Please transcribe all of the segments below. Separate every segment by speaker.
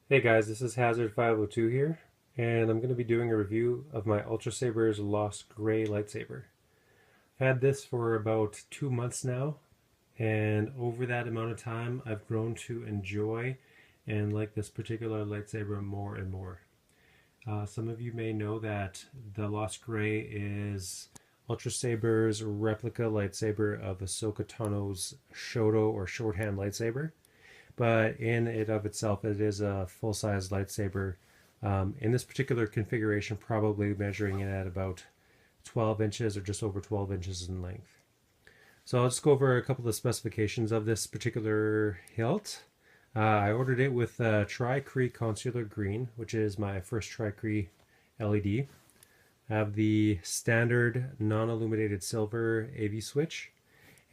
Speaker 1: Hey guys, this is Hazard 502 here, and I'm going to be doing a review of my Ultrasabers Lost Gray lightsaber. I've had this for about 2 months now, and over that amount of time, I've grown to enjoy and like this particular lightsaber more and more. Some of you may know that the Lost Gray is Ultrasaber's replica lightsaber of Ahsoka Tano's Shoto or shorthand lightsaber, but in it of itself, it is a full-size lightsaber. In this particular configuration, probably measuring it at about 12 inches or just over 12 inches in length. So I'll just go over a couple of the specifications of this particular hilt. I ordered it with Tri-Cree Consular Green, which is my first Tri-Cree LED. I have the standard non-illuminated silver AV switch,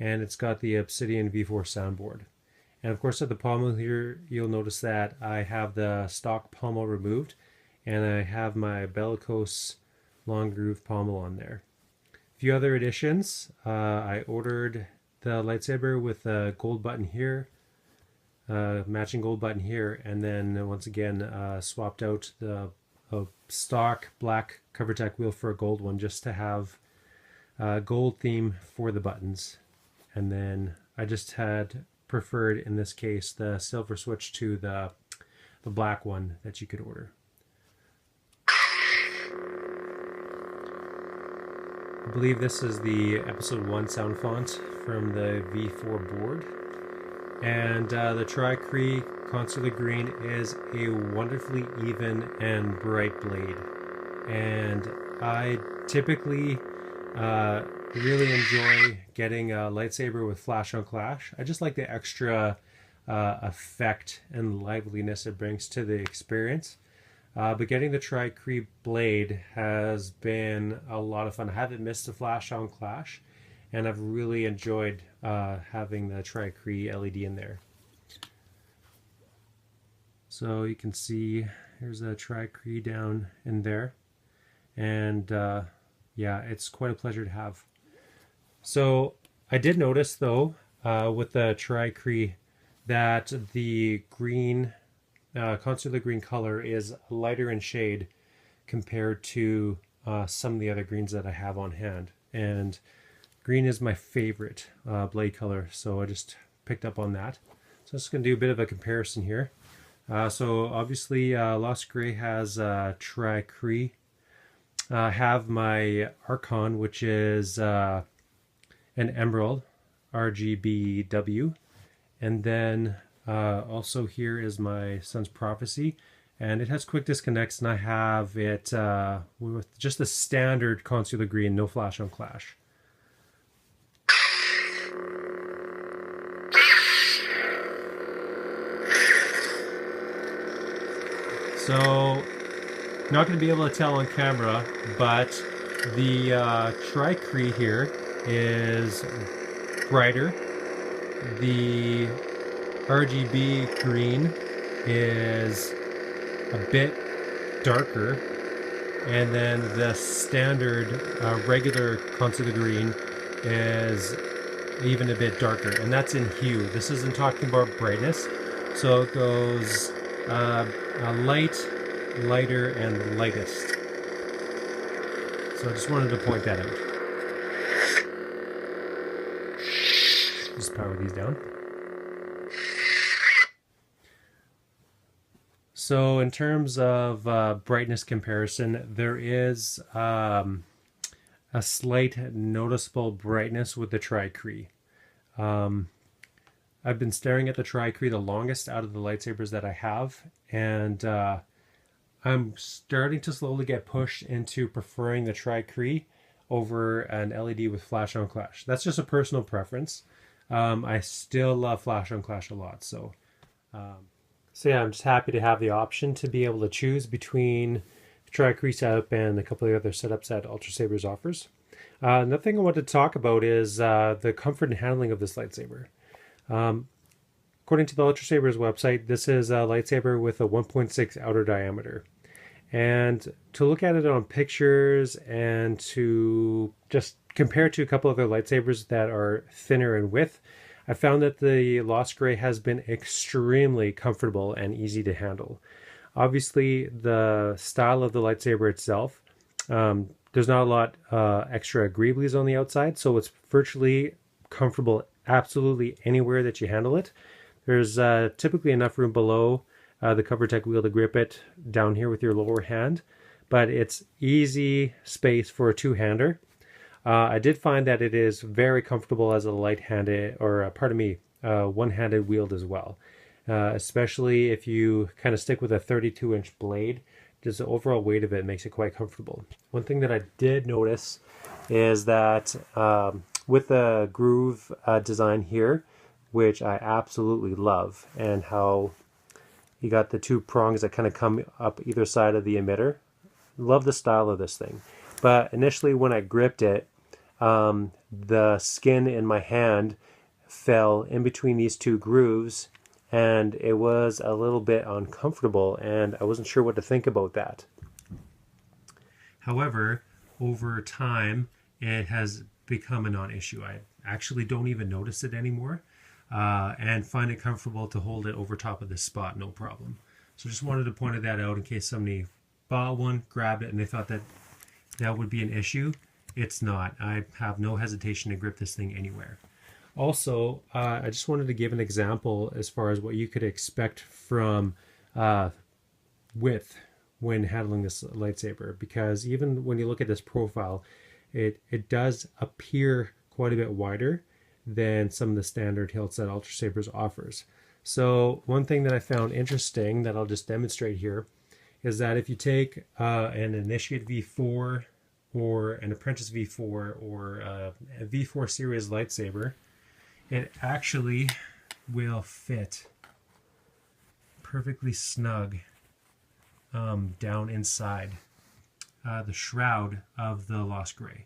Speaker 1: and it's got the Obsidian V4 soundboard. And of course, at the pommel here, you'll notice that I have the stock pommel removed, and I have my bellicose long groove pommel on there. A few other additions. I ordered the lightsaber with a gold button here, matching gold button here, and then once again swapped out the stock black CoverTech wheel for a gold one just to have a gold theme for the buttons. And then I just had preferred in this case the silver switch to the black one that you could order. I believe this is the episode 1 sound font from the V4 board, and the Tri-Cree Consular Green is a wonderfully even and bright blade, and I typically really enjoy getting a lightsaber with flash on clash. I just like the extra effect and liveliness it brings to the experience. But getting the Tri-Cree blade has been a lot of fun. I haven't missed a flash on clash, and I've really enjoyed having the Tri-Cree LED in there. So you can see here's a Tri-Cree down in there, and yeah, it's quite a pleasure to have. So I did notice though with the Tri-Cree that the green, consular green color is lighter in shade compared to some of the other greens that I have on hand. And green is my favorite blade color, so I just picked up on that. So I'm just going to do a bit of a comparison here. So obviously Lost Gray has Tri-Cree. I have my Archon, which is an emerald RGBW, and then also here is my Son's Prophecy, and it has quick disconnects, and I have it with just the standard consular green, no flash on clash. So not going to be able to tell on camera, but the Tri-Cree here is brighter. The RGB green is a bit darker, and then the standard regular consular green is even a bit darker, and that's in hue. This isn't talking about brightness, so it goes light, lighter, and lightest. So I just wanted to point that out. Just power these down. So in terms of brightness comparison, there is a slight noticeable brightness with the Tri-Cree. I've been staring at the Tri-Cree the longest out of the lightsabers that I have, and I'm starting to slowly get pushed into preferring the Tri-Cree over an LED with flash on clash. That's just a personal preference. I still love flash on clash a lot, so yeah, I'm just happy to have the option to be able to choose between the Tri-Cree setup and a couple of other setups that Ultrasabers offers. Another thing I wanted to talk about is the comfort and handling of this lightsaber. According to the Ultrasabers website, this is a lightsaber with a 1.6 outer diameter. And to look at it on pictures and to just compare it to a couple other lightsabers that are thinner in width, I found that the Lost Gray has been extremely comfortable and easy to handle. Obviously, the style of the lightsaber itself, there's not a lot extra greeblies on the outside, so it's virtually comfortable absolutely anywhere that you handle it. There's typically enough room below the cover tech wheel to grip it down here with your lower hand, but it's easy space for a two-hander. I did find that it is very comfortable as a light-handed, or pardon me, one-handed wield as well. Especially if you kind of stick with a 32-inch blade, just the overall weight of it makes it quite comfortable. One thing that I did notice is that with the groove design here, which I absolutely love, and how you got the two prongs that kind of come up either side of the emitter. Love the style of this thing. But initially when I gripped it, the skin in my hand fell in between these two grooves, and it was a little bit uncomfortable, and I wasn't sure what to think about that. However, over time, it has become a non-issue. I actually don't even notice it anymore, and find it comfortable to hold it over top of this spot, no problem. So just wanted to point that out in case somebody bought one, grabbed it, and they thought that that would be an issue. It's not. I have no hesitation to grip this thing anywhere. Also, I just wanted to give an example as far as what you could expect from width when handling this lightsaber, because even when you look at this profile, it does appear quite a bit wider than some of the standard hilt set Ultrasabers offers. So one thing that I found interesting that I'll just demonstrate here is that if you take an Initiate V4 or an Apprentice V4 or a V4 series lightsaber, it actually will fit perfectly snug down inside the shroud of the Lost Gray.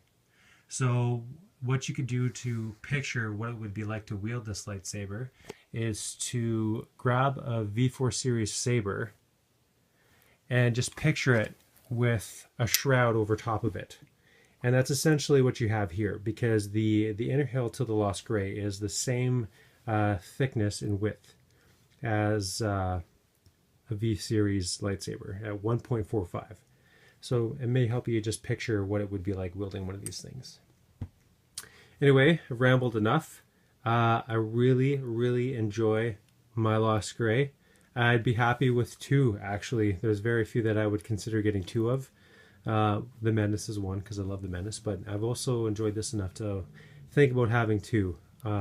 Speaker 1: So what you could do to picture what it would be like to wield this lightsaber is to grab a V4 series saber and just picture it with a shroud over top of it. And that's essentially what you have here, because the inner hilt to the Lost Gray is the same thickness and width as a V-series lightsaber at 1.45. So it may help you just picture what it would be like wielding one of these things. Anyway, I've rambled enough. I really, really enjoy my Lost Gray. I'd be happy with two, actually. There's very few that I would consider getting two of. The Menace is one, because I love the Menace, but I've also enjoyed this enough to think about having two.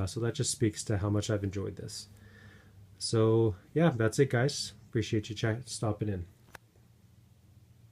Speaker 1: So that just speaks to how much I've enjoyed this. So yeah, that's it, guys. Appreciate you stopping in.